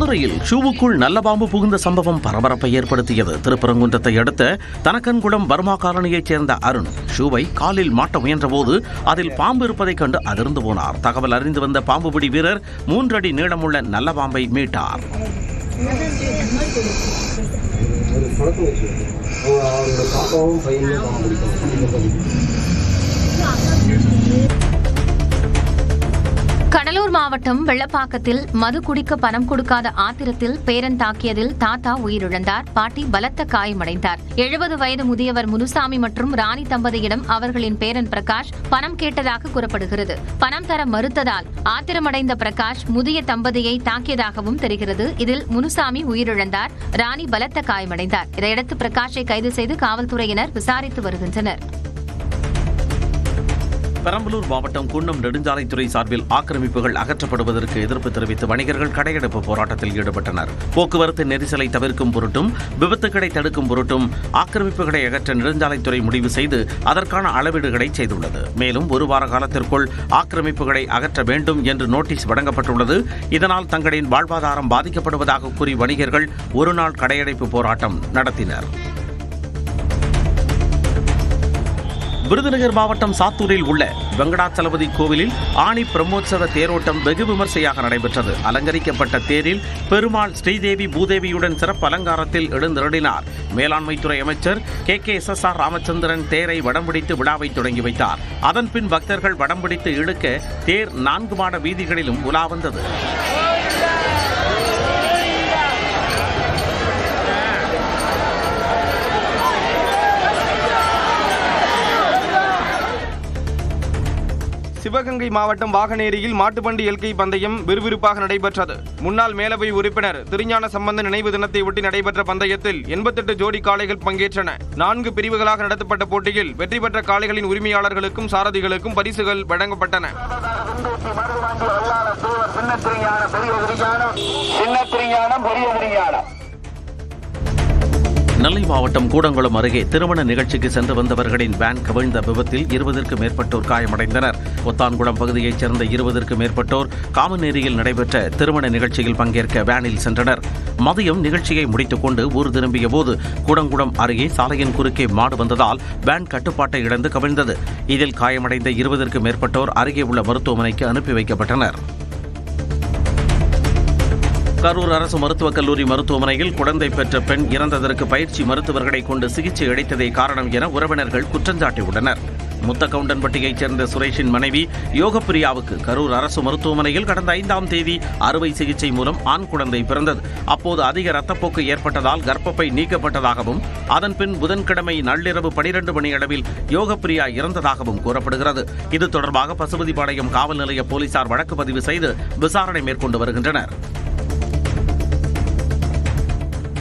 மதுரையில் ஷூவுக்குள் நல்ல பாம்பு புகுந்த சம்பவம் பரபரப்பை ஏற்படுத்தியது. திருப்பரங்குன்றத்தை அடுத்த தனக்கன்குளம் பர்மா காலனியைச் சேர்ந்த அருண் ஷூவை காலில் மாட்ட முயன்றபோது அதில் பாம்பு இருப்பதைக் கண்டு அதிர்ந்து போனார். தகவல் அறிந்து வந்த பாம்பு பிடி வீரர் 3 அடி நீளமுள்ள நல்ல பாம்பை மீட்டார். கடலூர் மாவட்டம் வெள்ளப்பாக்கத்தில் மது குடிக்க பணம் கொடுக்காத ஆத்திரத்தில் பேரன் தாக்கியதில் தாத்தா உயிரிழந்தார். பாட்டி பலத்த காயமடைந்தார். 70 வயது முதியவர் முனுசாமி மற்றும் ராணி தம்பதியிடம் அவர்களின் பேரன் பிரகாஷ் பணம் கேட்டதாக கூறப்படுகிறது. பணம் தர மறுத்ததால் ஆத்திரமடைந்த பிரகாஷ் முதிய தம்பதியை தாக்கியதாகவும் தெரிகிறது. இதில் முனுசாமி உயிரிழந்தார், ராணி பலத்த காயமடைந்தார். இதையடுத்து பிரகாஷை கைது செய்து காவல்துறையினர் விசாரித்து வருகின்றனர். பெரம்பலூர் மாவட்டம் குன்னம் நெடுஞ்சாலைத்துறை சார்பில் ஆக்கிரமிப்புகள் அகற்றப்படுவதற்கு எதிர்ப்பு தெரிவித்து வணிகர்கள் கடையடைப்பு போராட்டத்தில் ஈடுபட்டனர். போக்குவரத்து நெரிசலை தவிர்க்கும் பொருட்டும் விபத்துக்களை தடுக்கும் பொருட்டும் ஆக்கிரமிப்புகளை அகற்ற நெடுஞ்சாலைத்துறை முடிவு செய்து அதற்கான அளவீடுகளை செய்துள்ளது. மேலும் 1 வார காலத்திற்குள் ஆக்கிரமிப்புகளை அகற்ற வேண்டும் என்று நோட்டீஸ் வழங்கப்பட்டுள்ளது. இதனால் தங்களின் வாழ்வாதாரம் பாதிக்கப்படுவதாக கூறி வணிகர்கள் 1 நாள் கடையடைப்பு போராட்டம் நடத்தினர். விருதுநகர் மாவட்டம் சாத்தூரில் உள்ள வெங்கடாச்சலபதி கோவிலில் ஆணி பிரம்மோற்சவ தேரோட்டம் வெகு விமர்சையாக நடைபெற்றது. அலங்கரிக்கப்பட்ட தேரில் பெருமாள் ஸ்ரீதேவி பூதேவியுடன் சிறப்பு அலங்காரத்தில் எழுந்தருளினார். மேலாண்மைத்துறை அமைச்சர் KKSSR ராமச்சந்திரன் தேரை வடம்பிடித்து விழாவை தொடங்கி வைத்தார். அதன்பின் பக்தர்கள் வடம்பிடித்து இழுக்க தேர் 4 மாட வீதிகளிலும் உலா வந்தது. சிவகங்கை மாவட்டம் வாகனேரியில் மாட்டுப்பண்டி எல்கை பந்தயம் விறுவிறுப்பாக நடைபெற்றது. முன்னாள் மேலவை உறுப்பினர் திருஞான சம்பந்தன் நினைவு தினத்தை ஒட்டி நடைபெற்ற பந்தயத்தில் 88 ஜோடி காளைகள் பங்கேற்றன. 4 பிரிவுகளாக நடத்தப்பட்ட போட்டியில் வெற்றி பெற்ற காளைகளின் உரிமையாளர்களுக்கும் சாரதிகளுக்கும் பரிசுகள் வழங்கப்பட்டன. நெல்லை மாவட்டம் கூடங்குளம் அருகே திருமண நிகழ்ச்சிக்கு சென்று வந்தவர்களின் வேன் கவிழ்ந்த விபத்தில் 20க்கும் மேற்பட்டோர் காயமடைந்தனர். ஒத்தான்குளம் பகுதியைச் சேர்ந்த 20க்கும் மேற்பட்டோர் காமநேரியில் நடைபெற்ற திருமண நிகழ்ச்சியில் பங்கேற்க வேனில் சென்றனர். மதியம் நிகழ்ச்சியை முடித்துக் கொண்டு ஊர் திரும்பிய போது கூடங்குளம் அருகே சாலையின் குறுக்கே மாடு வந்ததால் வேன் கட்டுப்பாட்டை இழந்து கவிழ்ந்தது. இதில் காயமடைந்த 20க்கும் மேற்பட்டோர் அருகே உள்ள மருத்துவமனைக்கு அனுப்பி வைக்கப்பட்டனர். கரூர் அரசு மருத்துவக் கல்லூரி மருத்துவமனையில் குழந்தை பெற்ற பெண் இறந்ததற்கு பயிற்சி மருத்துவர்களை கொண்டு சிகிச்சை அளித்ததே காரணம் என உறவினர்கள் குற்றஞ்சாட்டியுள்ளனர். முத்தகவுண்டன்பட்டியைச் சேர்ந்த சுரேஷின் மனைவி யோகப்பிரியாவுக்கு கரூர் அரசு மருத்துவமனையில் கடந்த 5ஆம் தேதி அறுவை சிகிச்சை மூலம் ஆண் குழந்தை பிறந்தது. அப்போது அதிக ரத்தப்போக்கு ஏற்பட்டதால் கர்ப்பப்பை நீக்கப்பட்டதாகவும் அதன்பின் புதன்கிழமை நள்ளிரவு 12 மணி அளவில் யோகப்பிரியா இறந்ததாகவும் கூறப்படுகிறது. இது தொடர்பாக பசுபதிபாளையம் காவல் நிலைய போலீசார் வழக்கு பதிவு செய்து விசாரணை மேற்கொண்டு வருகின்றனர்.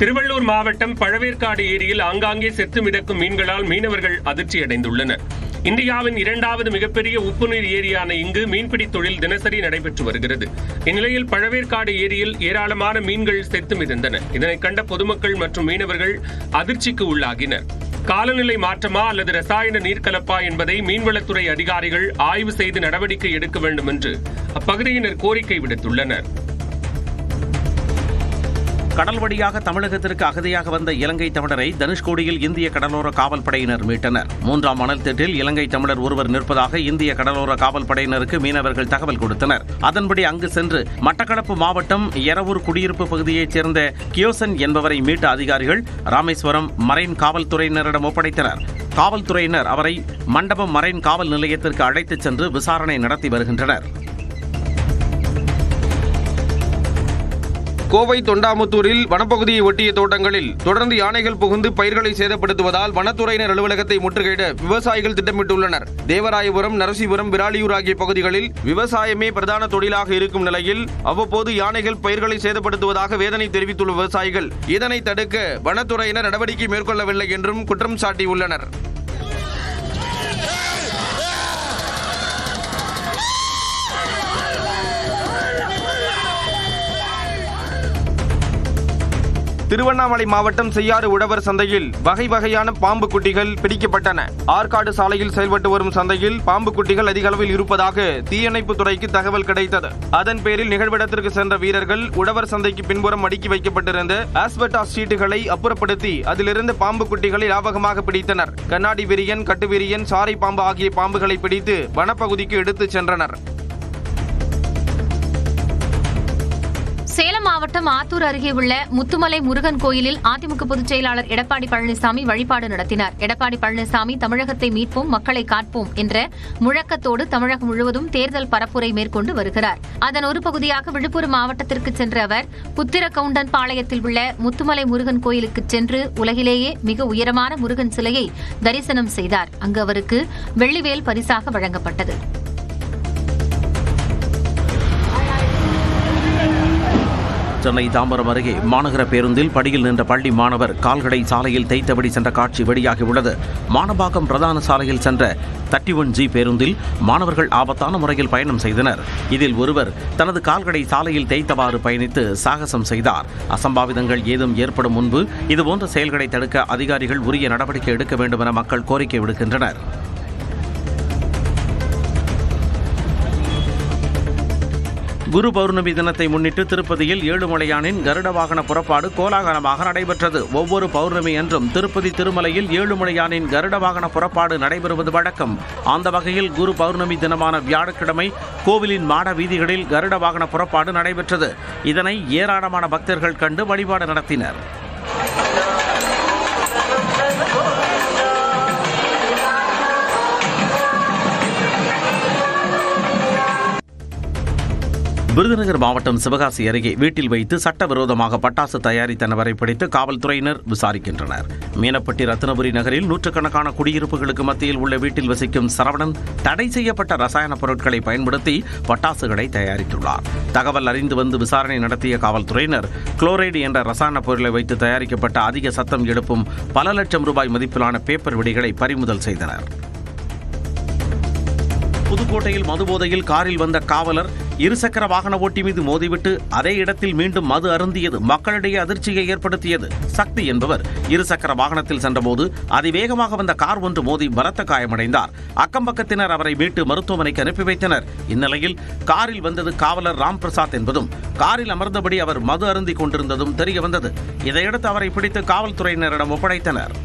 திருவள்ளூர் மாவட்டம் பழவேற்காடு ஏரியில் ஆங்காங்கே செத்து மிதக்கும் மீன்களால் மீனவர்கள் அதிர்ச்சியடைந்துள்ளனர். இந்தியாவின் 2வது மிகப்பெரிய உப்புநீர் ஏரியான இங்கு மீன்பிடி தொழில் தினசரி நடைபெற்று வருகிறது. இந்நிலையில் பழவேற்காடு ஏரியில் ஏராளமான மீன்கள் செத்து மிதந்தன. இதனை கண்ட பொதுமக்கள் மற்றும் மீனவர்கள் அதிர்ச்சிக்கு உள்ளாகினர். காலநிலை மாற்றமா அல்லது ரசாயன நீர்க்கலப்பா என்பதை மீன்வளத்துறை அதிகாரிகள் ஆய்வு செய்து நடவடிக்கை எடுக்க வேண்டும் என்று அப்பகுதியினர் கோரிக்கை விடுத்துள்ளனர். கடல் வழியாக தமிழகத்திற்கு அகதியாக வந்த இலங்கை தமிழரை தனுஷ்கோடியில் இந்திய கடலோர காவல் படையினர் மீட்டனர். 3ஆம் மணல் திட்டில் இலங்கை தமிழர் ஒருவர் நிற்பதாக இந்திய கடலோர காவல் படையினருக்கு மீனவர்கள் தகவல் கொடுத்தனர். அதன்படி அங்கு சென்று மட்டக்களப்பு மாவட்டம் எரவூர் குடியிருப்பு பகுதியைச் சேர்ந்த கியோசன் என்பவரை மீட்ட அதிகாரிகள் ராமேஸ்வரம் மரைன் காவல்துறையினரிடம் ஒப்படைத்தனர். காவல்துறையினர் அவரை மண்டபம் மரைன் காவல் நிலையத்திற்கு அழைத்துச் சென்று விசாரணை நடத்தி வருகின்றனர். கோவை தொண்டாமுத்தூரில் வனப்பகுதியை ஒட்டிய தோட்டங்களில் தொடர்ந்து யானைகள் புகுந்து பயிர்களை சேதப்படுத்துவதால் வனத்துறையினர் அலுவலகத்தை முற்றுகையிட விவசாயிகள் திட்டமிட்டுள்ளனர். தேவராயபுரம், நரசிபுரம், விராலியூர் ஆகிய பகுதிகளில் விவசாயமே பிரதான தொழிலாக இருக்கும் நிலையில் அவ்வப்போது யானைகள் பயிர்களை சேதப்படுத்துவதாக வேதனை தெரிவித்துள்ள விவசாயிகள் இதனை தடுக்க வனத்துறையினர் நடவடிக்கை மேற்கொள்ளவில்லை என்றும் குற்றம் சாட்டியுள்ளனர். திருவண்ணாமலை மாவட்டம் செய்யாறு உழவர் சந்தையில் வகை வகையான பாம்பு குட்டிகள் பிடிக்கப்பட்டன. ஆற்காடு சாலையில் செயல்பட்டு வரும் சந்தையில் பாம்பு குட்டிகள் அதிக அளவில் இருப்பதாக தீயணைப்பு துறைக்கு தகவல் கிடைத்தது. அதன் பேரில் நிகழ்விடத்திற்கு சென்ற வீரர்கள் உழவர் சந்தைக்கு பின்புறம் அடுக்கி வைக்கப்பட்டிருந்த ஆஸ்பெட்டாஸ் ஷீட்டுகளை அப்புறப்படுத்தி அதிலிருந்து பாம்பு குட்டிகளை லாபகமாக பிடித்தனர். கண்ணாடி விரியன், கட்டு விரியன், சாரை பாம்பு ஆகிய பாம்புகளை பிடித்து வனப்பகுதிக்கு எடுத்துச் சென்றனர். சேலம் மாவட்டம் ஆத்தூர் அருகே உள்ள முத்துமலை முருகன் கோயிலில் அதிமுக பொதுச் செயலாளர் எடப்பாடி பழனிசாமி வழிபாடு நடத்தினார். எடப்பாடி பழனிசாமி தமிழகத்தை மீட்போம், மக்களை காப்போம் என்ற முழக்கத்தோடு தமிழகம் முழுவதும் தேர்தல் பரப்புரை மேற்கொண்டு வருகிறார். அதன் ஒரு பகுதியாக விழுப்புரம் மாவட்டத்திற்கு சென்ற அவர் புத்திரகவுண்டன் பாளையத்தில் உள்ள முத்துமலை முருகன் கோயிலுக்கு சென்று உலகிலேயே மிக உயரமான முருகன் சிலையை தரிசனம் செய்தார். அங்கு அவருக்கு வெள்ளிவேல் பரிசாக வழங்கப்பட்டது. சென்னை தாம்பரம் அருகே மாநகர பேருந்தில் படியில் நின்ற பள்ளி மாணவர் கால்களை சாலையில் தேய்த்தபடி சென்ற காட்சி வெளியாகியுள்ளது. மானம்பாக்கம் பிரதான சாலையில் சென்ற 31G பேருந்தில் மாணவர்கள் ஆபத்தான முறையில் பயணம் செய்தனர். இதில் ஒருவர் தனது கால்களை சாலையில் தேய்த்தவாறு பயணித்து சாகசம் செய்தார். அசம்பாவிதங்கள் ஏதும் ஏற்படும் முன்பு இதுபோன்ற செயல்களை தடுக்க அதிகாரிகள் உரிய நடவடிக்கை எடுக்க வேண்டும் என மக்கள் கோரிக்கை விடுக்கின்றனர். குரு பௌர்ணமி தினத்தை முன்னிட்டு திருப்பதியில் ஏழுமலையானின் கருட வாகன புறப்பாடு கோலாகலமாக நடைபெற்றது. ஒவ்வொரு பௌர்ணமி என்றும் திருப்பதி திருமலையில் ஏழுமலையானின் கருட வாகன புறப்பாடு நடைபெறுவது வழக்கம். அந்த வகையில் குரு பௌர்ணமி தினமான வியாழக்கிழமை கோவிலின் மாட வீதிகளில் கருட வாகன புறப்பாடு நடைபெற்றது. இதனை ஏராளமான பக்தர்கள் கண்டு வழிபாடு நடத்தினர். விருதுநகர் மாவட்டம் சிவகாசி அருகே வீட்டில் வைத்து சட்டவிரோதமாக பட்டாசு தயாரித்த நபரை பிடித்து காவல்துறையினர் விசாரிக்கின்றனர். மீனப்பட்டி ரத்னபுரி நகரில் நூற்றுக்கணக்கான குடியிருப்புகளுக்கு மத்தியில் உள்ள வீட்டில் வசிக்கும் சரவணன் தடை செய்யப்பட்ட ரசாயன பொருட்களை பயன்படுத்தி பட்டாசுகளை தயாரித்துள்ளார். தகவல் அறிந்து வந்து விசாரணை நடத்திய காவல்துறையினர் குளோரைடு என்ற ரசாயன பொருளை வைத்து தயாரிக்கப்பட்ட அதிக சத்தம் எழுப்பும் பல லட்சம் ரூபாய் மதிப்பிலான பேப்பர் வெடிகளை பறிமுதல் செய்தனர். புதுக்கோட்டையில் மதுபோதையில் காரில் வந்த காவலர் இருசக்கர வாகன ஓட்டி மீது மோதிவிட்டு அதே இடத்தில் மீண்டும் மது அருந்தியது மக்களிடையே அதிர்ச்சியை ஏற்படுத்தியது. சக்தி என்பவர் இருசக்கர வாகனத்தில் சென்றபோது அதிவேகமாக வந்த கார் ஒன்று மோதி பலத்த காயமடைந்தார். அக்கம்பக்கத்தினர் அவரை மீட்டு மருத்துவமனைக்கு அனுப்பி வைத்தனர். இந்நிலையில் காரில் வந்தது காவலர் ராம் பிரசாத் என்பதும் காரில் அமர்ந்தபடி அவர் மது அருந்திக் கொண்டிருந்ததும் தெரிய வந்தது. இதையடுத்து அவரை பிடித்து காவல்துறையினரிடம் ஒப்படைத்தனர்.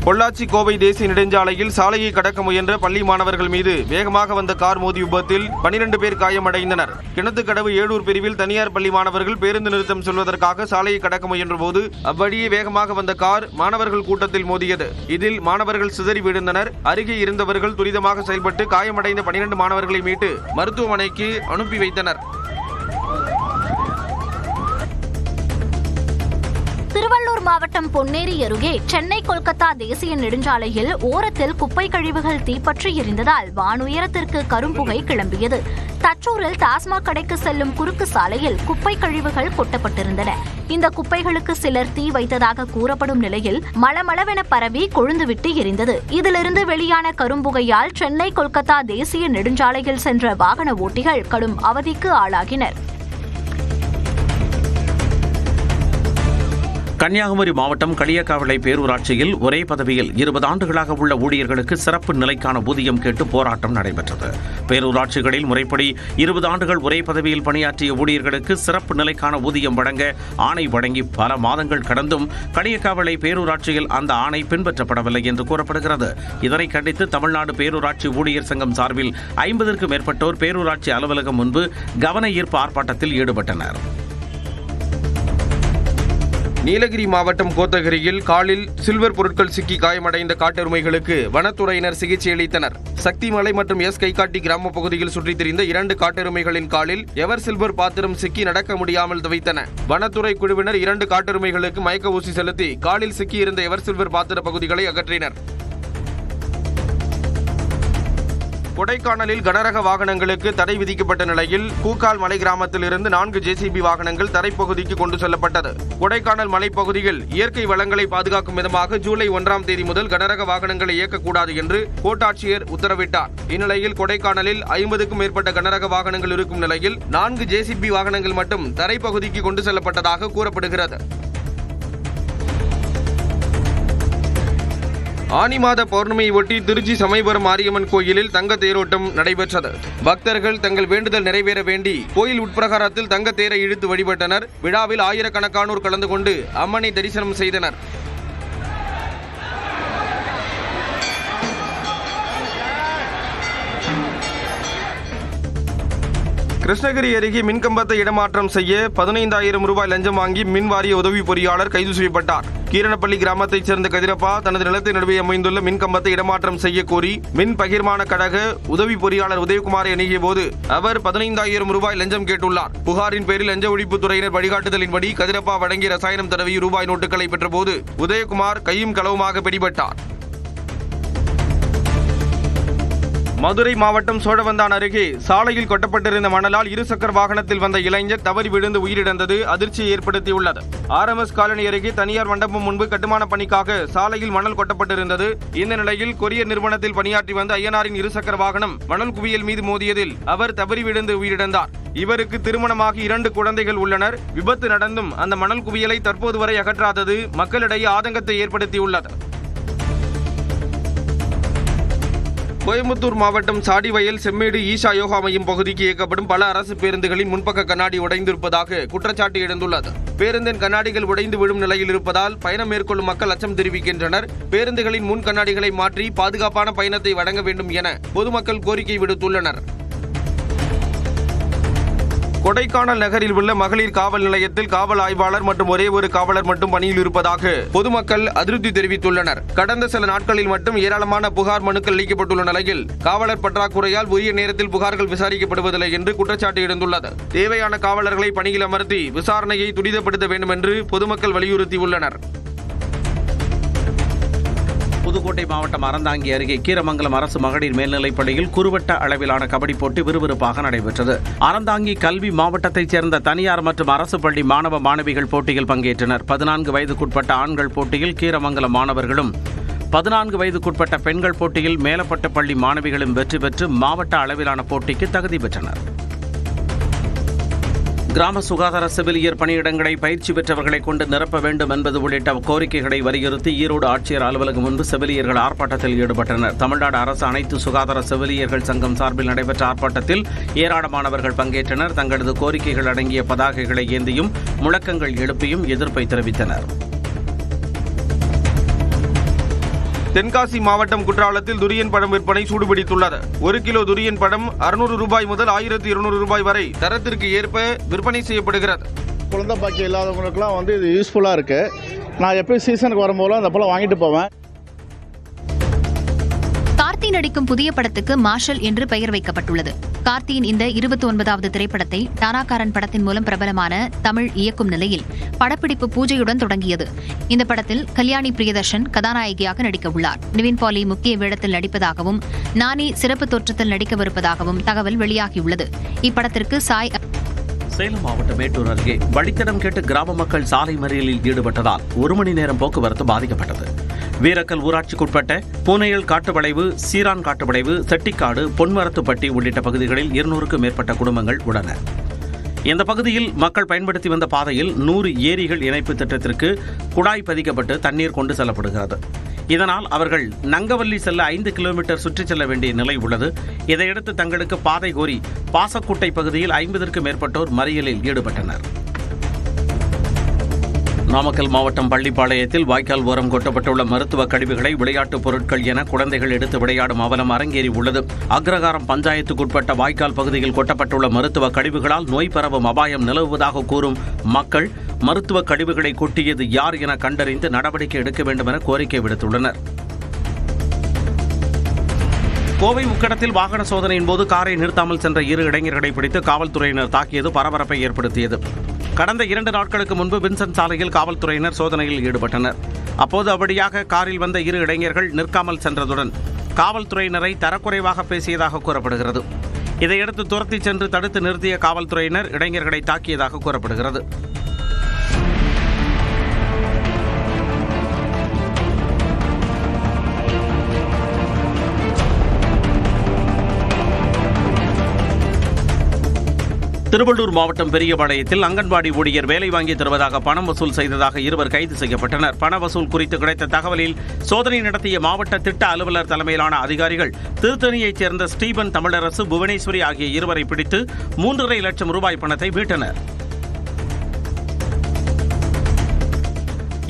பொள்ளாச்சி கோவை தேசிய நெடுஞ்சாலையில் சாலையை கடக்க முயன்ற பள்ளி மாணவர்கள் மீது வேகமாக வந்த கார் மோதி விபத்தில் 12 பேர் காயமடைந்தனர். கிணத்துக்கடவு ஏழூர் பிரிவில் தனியார் பள்ளி மாணவர்கள் பேருந்து நிறுத்தம் செல்வதற்காக சாலையை கடக்க முயன்ற போது அவ்வழியே வேகமாக வந்த கார் மாணவர்கள் கூட்டத்தில் மோதியது. இதில் மாணவர்கள் சிதறி விழுந்தனர். அருகே இருந்தவர்கள் துரிதமாக செயல்பட்டு காயமடைந்த 12 மாணவர்களை மீட்டு மருத்துவமனைக்கு அனுப்பி வைத்தனர். திருவள்ளூர் மாவட்டம் பொன்னேரி அருகே சென்னை கொல்கத்தா தேசிய நெடுஞ்சாலையில் ஓரத்தில் குப்பை கழிவுகள் தீப்பற்றி எரிந்ததால் வானுயரத்திற்கு கரும்புகை கிளம்பியது. தச்சூரில் டாஸ்மாக் கடைக்கு செல்லும் குறுக்கு சாலையில் குப்பை கழிவுகள் கொட்டப்பட்டிருந்தன. இந்த குப்பைகளுக்கு சிலர் தீ வைத்ததாக கூறப்படும் நிலையில் மளமளவென பரவி கொழுந்துவிட்டு எரிந்தது. இதிலிருந்து வெளியான கரும்புகையால் சென்னை கொல்கத்தா தேசிய நெடுஞ்சாலையில் சென்ற வாகன ஓட்டிகள் கடும் அவதிக்கு ஆளாகினர். கன்னியாகுமரி மாவட்டம் களியக்காவிளை பேரூராட்சியில் ஒரே பதவியில் 20 ஆண்டுகளாக உள்ள ஊழியர்களுக்கு சிறப்பு நிலைக்கான ஊதியம் கேட்டு போராட்டம் நடைபெற்றது. பேரூராட்சிகளில் முறைப்படி 20 ஆண்டுகள் ஒரே பதவியில் பணியாற்றிய ஊழியர்களுக்கு சிறப்பு நிலைக்கான ஊதியம் வழங்க ஆணை வழங்கி பல மாதங்கள் கடந்தும் களியக்காவிளை பேரூராட்சியில் அந்த ஆணை பின்பற்றப்படவில்லை என்று கூறப்படுகிறது. இதனை கண்டித்து தமிழ்நாடு பேரூராட்சி ஊழியர் சங்கம் சார்பில் 50க்கும் மேற்பட்டோர் பேரூராட்சி அலுவலகம் முன்பு கவன ஈர்ப்பு ஆர்ப்பாட்டத்தில் ஈடுபட்டனர். நீலகிரி மாவட்டம் கோத்தகிரியில் காலில் சில்வர் பொருட்கள் சிக்கி காயமடைந்த காட்டெருமைகளுக்கு வனத்துறையினர் சிகிச்சை அளித்தனர். சக்திமலை மற்றும் கைகாட்டி கிராம பகுதியில் சுற்றித் திரிந்த 2 காட்டெருமைகளின் காலில் எவர் சில்வர் பாத்திரம் சிக்கி நடக்க முடியாமல் தவித்தன. வனத்துறை குழுவினர் 2 காட்டெருமைகளுக்கு மயக்க ஊசி செலுத்தி காலில் சிக்கியிருந்த எவர் சில்வர் பாத்திர பகுதிகளை அகற்றினர். கொடைக்கானலில் கனரக வாகனங்களுக்கு தடை விதிக்கப்பட்ட நிலையில் கூக்கால் மலை கிராமத்தில் இருந்து 4 JCB வாகனங்கள் தரைப்பகுதிக்கு கொண்டு செல்லப்பட்டது. கொடைக்கானல் மலைப்பகுதியில் இயற்கை வளங்களை பாதுகாக்கும் விதமாக ஜூலை 1ஆம் தேதி முதல் கனரக வாகனங்களை இயக்கக்கூடாது என்று கோட்டாட்சியர் உத்தரவிட்டார். இந்நிலையில் கொடைக்கானலில் 50க்கும் மேற்பட்ட கனரக வாகனங்கள் இருக்கும் நிலையில் 4 JCB வாகனங்கள் மட்டும் தரைப்பகுதிக்கு கொண்டு செல்லப்பட்டதாக கூறப்படுகிறது. ஆனி மாத பௌர்ணமியை ஒட்டி திருச்சி சமயபுரம் மாரியம்மன் கோயிலில் தங்க தேரோட்டம் நடைபெற்றது. பக்தர்கள் தங்கள் வேண்டுதல் நிறைவேற வேண்டி கோயில் உட்பிரகாரத்தில் தங்க தேரை இழுத்து வழிபட்டனர். விழாவில் ஆயிரக்கணக்கானோர் கலந்து கொண்டு அம்மனை தரிசனம் செய்தனர். கிருஷ்ணகிரி அருகே மின்கம்பத்தை இடமாற்றம் செய்ய 15,000 ரூபாய் லஞ்சம் வாங்கி மின் வாரிய உதவி பொறியாளர் கைது செய்யப்பட்டார். கீரணப்பள்ளி கிராமத்தைச் சேர்ந்த கதிரப்பா தனது நிலத்தின் நடுவே அமைந்துள்ள மின்கம்பத்தை இடமாற்றம் செய்ய கோரி மின் பகிர்மான கழக உதவி பொறியாளர் உதயகுமாரை அணுகிய போது அவர் 15,000 ரூபாய் லஞ்சம் கேட்டுள்ளார். புகாரின் பேரில் லஞ்ச ஒழிப்புத்துறையினர் வழிகாட்டுதலின்படி கதிரப்பா வழங்கிய ரசாயனம் தடவி ரூபாய் நோட்டுகளை பெற்றபோது உதயகுமார் கையும் களவுமாக பிடிபட்டார். மதுரை மாவட்டம் சோழவந்தான் அருகே சாலையில் கொட்டப்பட்டிருந்த மணலால் இருசக்கர வாகனத்தில் வந்த இளைஞர் தவறி விழுந்து உயிரிழந்தது அதிர்ச்சியை ஏற்படுத்தியுள்ளது. RMS காலனி அருகே தனியார் மண்டபம் முன்பு கட்டுமான பணிக்காக சாலையில் மணல் கொட்டப்பட்டிருந்தது. இந்த நிலையில் கொரியர் நிறுவனத்தில் பணியாற்றி வந்த ஐயனாரின் இருசக்கர வாகனம் மணல் குவியல் மீது மோதியதில் அவர் தவறி விழுந்து உயிரிழந்தார். இவருக்கு திருமணமாகி 2 குழந்தைகள் உள்ளனர். விபத்து நடந்தும் அந்த மணல் குவியலை தற்போது வரை அகற்றாதது மக்களிடையே ஆதங்கத்தை ஏற்படுத்தியுள்ளது. கோயம்புத்தூர் மாவட்டம் சாடிவயல் செம்மேடு ஈஷா யோகா மையம் பகுதிக்கு இயக்கப்படும் பல அரசு பேருந்துகளின் முன்பக்க கண்ணாடி உடைந்திருப்பதாக குற்றச்சாட்டு எழுந்துள்ளது. பேருந்தின் கண்ணாடிகள் உடைந்து விழும் நிலையில் இருப்பதால் பயணம் மேற்கொள்ளும் மக்கள் அச்சம் தெரிவிக்கின்றனர். பேருந்துகளின் முன் கண்ணாடிகளை மாற்றி பாதுகாப்பான பயணத்தை வழங்க வேண்டும் என பொதுமக்கள் கோரிக்கை விடுத்துள்ளனர். கொடைக்கானல் நகரில் உள்ள மகளிர் காவல் நிலையத்தில் காவல் ஆய்வாளர் மற்றும் ஒரே ஒரு காவலர் மட்டும் பணியில் இருப்பதாக பொதுமக்கள் அதிருப்தி தெரிவித்துள்ளனர். கடந்த சில நாட்களில் மட்டும் ஏராளமான புகார் மனுக்கள் அளிக்கப்பட்டுள்ள நிலையில் காவலர் பற்றாக்குறையால் உரிய நேரத்தில் புகார்கள் விசாரிக்கப்படுவதில்லை என்று குற்றச்சாட்டு எழுந்துள்ளது. தேவையான காவலர்களை பணியில் அமர்த்தி விசாரணையை துரிதப்படுத்த வேண்டும் என்று பொதுமக்கள் வலியுறுத்தியுள்ளனர். புதுக்கோட்டை மாவட்டம் அறந்தாங்கி அருகே கீரமங்கலம் அரசு மகளிர் மேல்நிலைப் பள்ளியில் குறுவட்ட அளவிலான கபடி போட்டி விறுவிறுப்பாக நடைபெற்றது. அறந்தாங்கி கல்வி மாவட்டத்தைச் சேர்ந்த தனியார் மற்றும் அரசு பள்ளி மாணவ மாணவிகள் போட்டியில் பங்கேற்றனர். 14 வயதுக்குட்பட்ட ஆண்கள் போட்டியில் கீரமங்கலம் மாணவர்களும் 14 வயதுக்குட்பட்ட பெண்கள் போட்டியில் மேலப்பட்ட பள்ளி மாணவிகளும் வெற்றி பெற்று மாவட்ட அளவிலான போட்டிக்கு தகுதி பெற்றனர். கிராம சுகாதார செவிலியர் பணியிடங்களை பயிற்சி பெற்றவர்களை கொண்டு நிரப்ப வேண்டும் என்பது உள்ளிட்ட கோரிக்கைகளை வலியுறுத்தி ஈரோடு ஆட்சியர் அலுவலகம் முன்பு செவிலியர்கள் ஆர்ப்பாட்டத்தில் ஈடுபட்டனர். தமிழ்நாடு அரசு அனைத்து சுகாதார செவிலியர்கள் சங்கம் சார்பில் நடைபெற்ற ஆர்ப்பாட்டத்தில் ஏராளமானவர்கள் பங்கேற்றனர். தங்களது கோரிக்கைகள் அடங்கிய பதாகைகளை ஏந்தியும் முழக்கங்கள் எழுப்பியும் எதிர்ப்பை தெரிவித்தனர். தென்காசி மாவட்டம் குற்றாலத்தில் துரியன் பழம் விற்பனை சூடுபிடித்துள்ளது. 1 கிலோ துரியன் பழம் 600 ரூபாய் முதல் 1200 ரூபாய் வரை தரத்திற்கு ஏற்ப விற்பனை செய்யப்படுகிறது. குழந்தை பாக்கியம் இல்லாதவங்களுக்குலாம் இது யூஸ்ஃபுல்லாக இருக்கு. நான் எப்பயும் சீசனுக்கு வரும்போது அந்த பழம் வாங்கிட்டு போவேன். கார்த்தி நடிக்கும் புதிய படத்துக்கு மார்ஷல் என்று பெயர் வைக்கப்பட்டுள்ளது. கார்த்தியின் இந்த 29வது திரைப்படத்தை டானாக்காரன் படத்தின் மூலம் பிரபலமான தமிழ் இயக்கும் நிலையில் படப்பிடிப்பு பூஜையுடன் தொடங்கியது. இந்த படத்தில் கல்யாணி பிரியதர்ஷன் கதாநாயகியாக நடிக்க உள்ளார். நிவின் பாலி முக்கிய வேடத்தில் நடிப்பதாகவும் நானி சிறப்பு தோற்றத்தில் நடிக்கவிருப்பதாகவும் தகவல் வெளியாகியுள்ளது. இப்படத்திற்கு சேலம் மாவட்டம் மேட்டூர் அருகே வழித்தடம் கேட்டு கிராம மக்கள் சாலை மறியலில் ஈடுபட்டதால் 1 மணி நேரம் போக்குவரத்து பாதிக்கப்பட்டது. வீரக்கல் ஊராட்சிக்குட்பட்ட பூனையல் காட்டுவளைவு, சீரான் காட்டுவளைவு, செட்டிக்காடு, பொன்மரத்துப்பட்டி உள்ளிட்ட பகுதிகளில் 200க்கும் மேற்பட்ட குடும்பங்கள் உள்ளன. இந்த பகுதியில் மக்கள் பயன்படுத்தி வந்த பாதையில் 100 ஏரிகள் இணைப்பு திட்டத்திற்கு குழாய் பதிக்கப்பட்டு தண்ணீர் கொண்டு செல்லப்படுகிறது. இதனால் அவர்கள் நங்கவல்லி செல்ல 5 கிலோமீட்டர் சுற்றிச் செல்ல வேண்டிய நிலை உள்ளது. இதையடுத்து தங்களுக்கு பாதை கோரி பாசக்குட்டை பகுதியில் 50க்கும் மேற்பட்டோர் மறியலில் ஈடுபட்டனர். நாமக்கல் மாவட்டம் பள்ளிப்பாளையத்தில் வாய்க்கால் ஓரம் கொட்டப்பட்டுள்ள மருத்துவ கழிவுகளை விளையாட்டுப் பொருட்கள் என குழந்தைகள் எடுத்து விளையாடும் அவலம் அரங்கேறி உள்ளது. அக்ரகாரம் பஞ்சாயத்துக்குட்பட்ட வாய்க்கால் பகுதியில் கொட்டப்பட்டுள்ள மருத்துவ கழிவுகளால் நோய் பரவும் அபாயம் நிலவுவதாக கூறும் மக்கள் மருத்துவ கழிவுகளை கொட்டியது யார் என கண்டறிந்து நடவடிக்கை எடுக்க வேண்டும் என கோரிக்கை விடுத்துள்ளனர். கோவை உக்கடத்தில் வாகன சோதனையின் போது காரை நிறுத்தாமல் சென்ற 2 இளைஞர்களை பிடித்து காவல்துறையினர் தாக்கியது பரபரப்பை ஏற்படுத்தியது. கடந்த 2 நாட்களுக்கு முன்பு வின்சென்ட் சாலையில் காவல்துறையினர் சோதனையில் ஈடுபட்டனர். அப்போது அப்படியாக காரில் வந்த 2 இளைஞர்கள் நிற்காமல் சென்றதுடன் காவல்துறையினரை தரக்குறைவாக பேசியதாக கூறப்படுகிறது. இதையடுத்து துரத்திச் சென்று தடுத்து நிறுத்திய காவல்துறையினர் இளைஞர்களை தாக்கியதாக கூறப்படுகிறது. திருவள்ளூர் மாவட்டம் பெரியபாளையத்தில் அங்கன்வாடி ஊழியர் வேலை வாங்கி தருவதாக பணம் வசூல் செய்ததாக இருவர் கைது செய்யப்பட்டனர். பண வசூல் குறித்து கிடைத்த தகவலில் சோதனை நடத்திய மாவட்ட திட்ட அலுவலர் தலைமையிலான அதிகாரிகள் திருத்தணியைச் சேர்ந்த ஸ்டீபன் தமிழரசு, புவனேஸ்வரி ஆகிய இருவரை பிடித்து 3.5 லட்சம் ரூபாய் பணத்தை மீட்டனர்.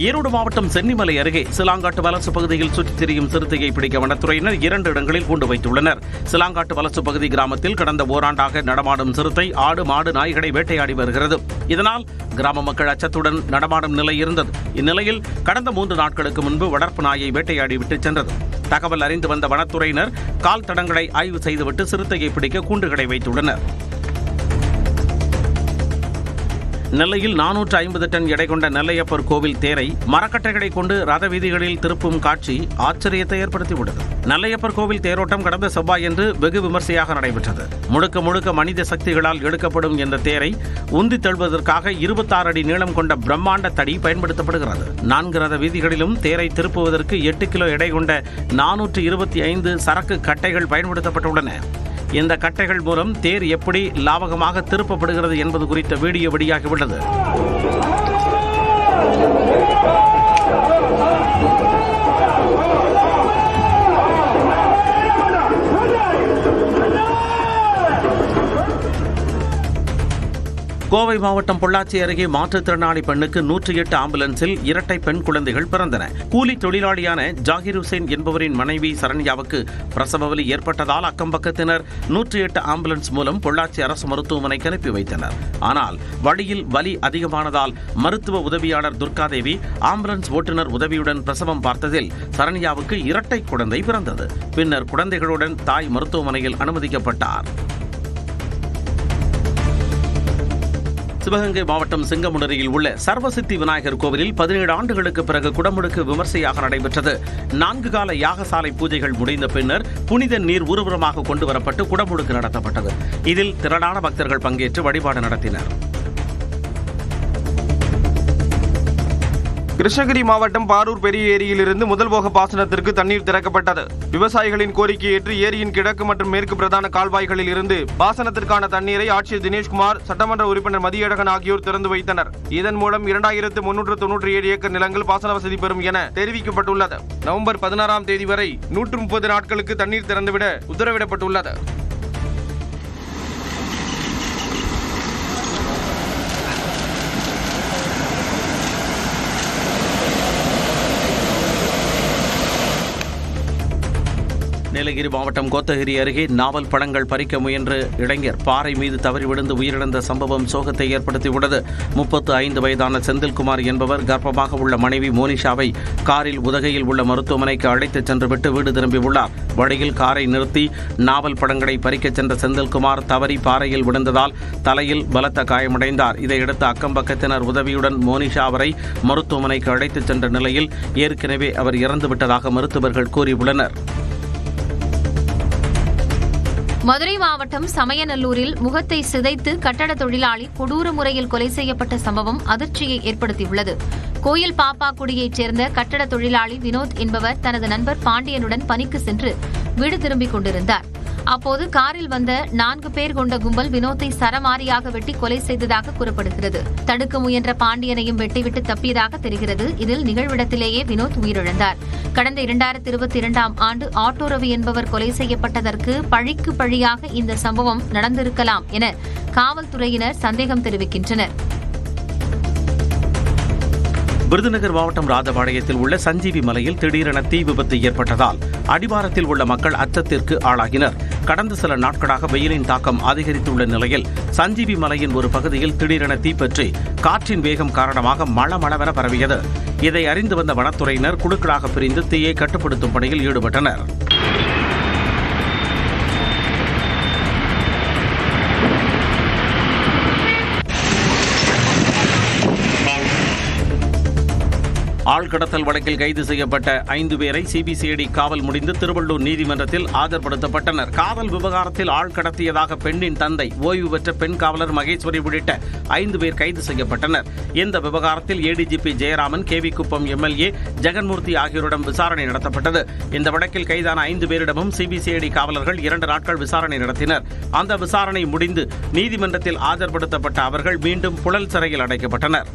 ஈரோடு மாவட்டம் சென்னிமலை அருகே சிலாங்காட்டு வலசு பகுதியில் சுற்றித் திரியும் சிறுத்தையை பிடிக்க வனத்துறையினர் 2 இடங்களில் கூண்டு வைத்துள்ளனர். சிலாங்காட்டு வலசு பகுதி கிராமத்தில் கடந்த ஓராண்டாக நடமாடும் சிறுத்தை ஆடு, மாடு, நாய்களை வேட்டையாடி வருகிறது. இதனால் கிராம மக்கள் அச்சத்துடன் நடமாடும் நிலை இருந்தது. இந்நிலையில் கடந்த 3 நாட்களுக்கு முன்பு வளர்ப்பு நாயை வேட்டையாடி விட்டு சென்றது. தகவல் அறிந்து வந்த வனத்துறையினர் கால் தடங்களை ஆய்வு செய்துவிட்டு சிறுத்தையை பிடிக்க கூண்டுகளை வைத்துள்ளனர். நெல்லையில் 450 டன் எடை கொண்ட நெல்லையப்பர் கோவில் தேரை மரக்கட்டைகளை கொண்டு ரத வீதிகளில் திருப்பும் காட்சி ஆச்சரியத்தை ஏற்படுத்தியுள்ளது. நெல்லையப்பர் கோவில் தேரோட்டம் கடந்த செவ்வாயன்று வெகு விமர்சையாக நடைபெற்றது. முழுக்க முழுக்க மனித சக்திகளால் எடுக்கப்படும் இந்த தேரை உந்தி தள்ளுவதற்காக 26 அடி நீளம் கொண்ட பிரம்மாண்ட தடி பயன்படுத்தப்படுகிறது. 4 ரத வீதிகளிலும் தேரை திருப்புவதற்கு 8 கிலோ எடை கொண்ட 425 சரக்கு கட்டைகள் பயன்படுத்தப்பட்டுள்ளன. இந்த கட்டைகள் மூலம் தேர் எப்படி லாவகமாக திருப்பப்படுகிறது என்பது குறித்த வீடியோ வெளியாகியுள்ளது. கோவை மாவட்டம் பொள்ளாச்சி அருகே மாற்றுத்திறனாளி பெண்ணுக்கு 108 ஆம்புலன்ஸில் இரட்டை பெண் குழந்தைகள் பிறந்தன. கூலி தொழிலாளியான ஜாகிர் ஹுசேன் என்பவரின் மனைவி சரண்யாவுக்கு பிரசவ வலி ஏற்பட்டதால் அக்கம்பக்கத்தினர் 108 ஆம்புலன்ஸ் மூலம் பொள்ளாச்சி அரசு மருத்துவமனைக்கு அனுப்பி வைத்தனர். ஆனால் வழியில் வலி அதிகமானதால் மருத்துவ உதவியாளர் துர்காதேவி ஆம்புலன்ஸ் ஓட்டுநர் உதவியுடன் பிரசவம் பார்த்ததில் சரண்யாவுக்கு இரட்டை குழந்தை பிறந்தது. பின்னர் குழந்தைகளுடன் தாய் மருத்துவமனையில் அனுமதிக்கப்பட்டார். சிவகங்கை மாவட்டம் சிங்கமுனரியில் உள்ள சர்வசித்தி விநாயகர் கோவிலில் 17 ஆண்டுகளுக்கு பிறகு குடமுழுக்கு விமர்சையாக நடைபெற்றது. 4 கால யாகசாலை பூஜைகள் முடிந்த பின்னர் புனித நீர் ஊர்வலமாக கொண்டு வரப்பட்டு குடமுழுக்கு நடத்தப்பட்டது. இதில் திரளான பக்தர்கள் பங்கேற்று வழிபாடு நடத்தினர். கிருஷ்ணகிரி மாவட்டம் பாரூர் பெரிய ஏரியிலிருந்து முதல் போக பாசனத்திற்கு தண்ணீர் திறக்கப்பட்டது. விவசாயிகளின் கோரிக்கையை ஏற்று ஏரியின் கிழக்கு மற்றும் மேற்கு பிரதான கால்வாய்களில் இருந்து பாசனத்திற்கான தண்ணீரை ஆட்சியர் தினேஷ்குமார், சட்டமன்ற உறுப்பினர் மதியழகன் ஆகியோர் திறந்து வைத்தனர். இதன் மூலம் 2397 ஏக்கர் நிலங்கள் பாசன வசதி பெறும் என தெரிவிக்கப்பட்டுள்ளது. நவம்பர் 16ஆம் தேதி வரை 130 நாட்களுக்கு தண்ணீர் திறந்துவிட உத்தரவிடப்பட்டுள்ளது. நீலகிரி மாவட்டம் கோத்தகிரி அருகே நாவல் பழங்கள் பறிக்க முயன்ற இளைஞர் பாறை மீது தவறி விழுந்து உயிரிழந்த சம்பவம் சோகத்தை ஏற்படுத்தியுள்ளது. 35 வயதான செந்தில்குமார் என்பவர் கர்ப்பமாக உள்ள மனைவி மோனிஷாவை காரில் உதகையில் உள்ள மருத்துவமனைக்கு அழைத்துச் சென்றுவிட்டு வீடு திரும்பியுள்ளார். வழியில் காரை நிறுத்தி நாவல் பழங்களை பறிக்கச் சென்ற செந்தில்குமார் தவறி பாறையில் விழுந்ததால் தலையில் பலத்த காயமடைந்தார். இதையடுத்து அக்கம்பக்கத்தினர் உதவியுடன் மோனிஷா அவரை மருத்துவமனைக்கு அழைத்துச் சென்ற நிலையில் ஏற்கனவே அவர் இறந்துவிட்டதாக மருத்துவர்கள் கூறியுள்ளனர். மதுரை மாவட்டம் சமயநல்லூரில் முகத்தை சிதைத்து கட்டட தொழிலாளி கொடூர முறையில் கொலை செய்யப்பட்ட சம்பவம் அதிர்ச்சியை ஏற்படுத்தியுள்ளது. கோயில் பாப்பாக்குடியைச் சேர்ந்த கட்டட தொழிலாளி வினோத் என்பவர் தனது நண்பர் பாண்டியனுடன் பணிக்கு சென்று வீடு திரும்பிக் கொண்டிருந்தார். அப்போது காரில் வந்த 4 பேர் கொண்ட கும்பல் வினோத்தை சரமாரியாக வெட்டி கொலை செய்ததாக கூறப்படுகிறது. தடுக்க முயன்ற பாண்டியனையும் வெட்டிவிட்டு தப்பியதாக தெரிகிறது. இதில் நிகழ்விடத்திலேயே வினோத் உயிரிழந்தார். கடந்த 2022ஆம் ஆண்டு ஆட்டோ ரவி என்பவர் கொலை செய்யப்பட்டதற்கு பழிக்கு பழியாக இந்த சம்பவம் நடந்திருக்கலாம் என காவல்துறையினர் சந்தேகம் தெரிவிக்கின்றனர். விருதுநகர் மாவட்டம் ராஜபாளையத்தில் உள்ள சஞ்சீவி மலையில் திடீரென தீ விபத்து ஏற்பட்டதால் அடிவாரத்தில் உள்ள மக்கள் அச்சத்திற்கு ஆளாகினர். கடந்த சில நாட்களாக வெயிலின் தாக்கம் அதிகரித்துள்ள நிலையில் சஞ்சீவி மலையின் ஒரு பகுதியில் திடீரென தீப்பற்றி காற்றின் வேகம் காரணமாக மளமளவென பரவியது. இதை அறிந்து வந்த வனத்துறையினர் குழுக்களாக பிரிந்து தீயை கட்டுப்படுத்தும் பணியில் ஈடுபட்டனர். ஆழ்கடத்தல் வழக்கில் கைது செய்யப்பட்ட 5 பேரை சிபிசிஐடி காவல் முடிந்து திருவள்ளூர் நீதிமன்றத்தில் ஆஜர்படுத்தப்பட்டனர். காதல் விவகாரத்தில் ஆள் கடத்தியதாக பெண்ணின் தந்தை, ஓய்வு பெற்ற பெண் காவலர் மகேஸ்வரி உள்ளிட்ட 5 பேர் கைது செய்யப்பட்டனர். இந்த விவகாரத்தில் ஏடிஜிபி ஜெயராமன், கேவி குப்பம் எம்எல்ஏ ஜெகன்மூர்த்தி ஆகியோரிடம் விசாரணை நடத்தப்பட்டது. இந்த வழக்கில் கைதான 5 பேரிடமும் சிபிசிஐடி காவலர்கள் 2 நாட்கள் விசாரணை நடத்தினர். அந்த விசாரணை முடிந்து நீதிமன்றத்தில் ஆஜர்படுத்தப்பட்ட அவர்கள் மீண்டும் புழல் சிறையில் அடைக்கப்பட்டனர்.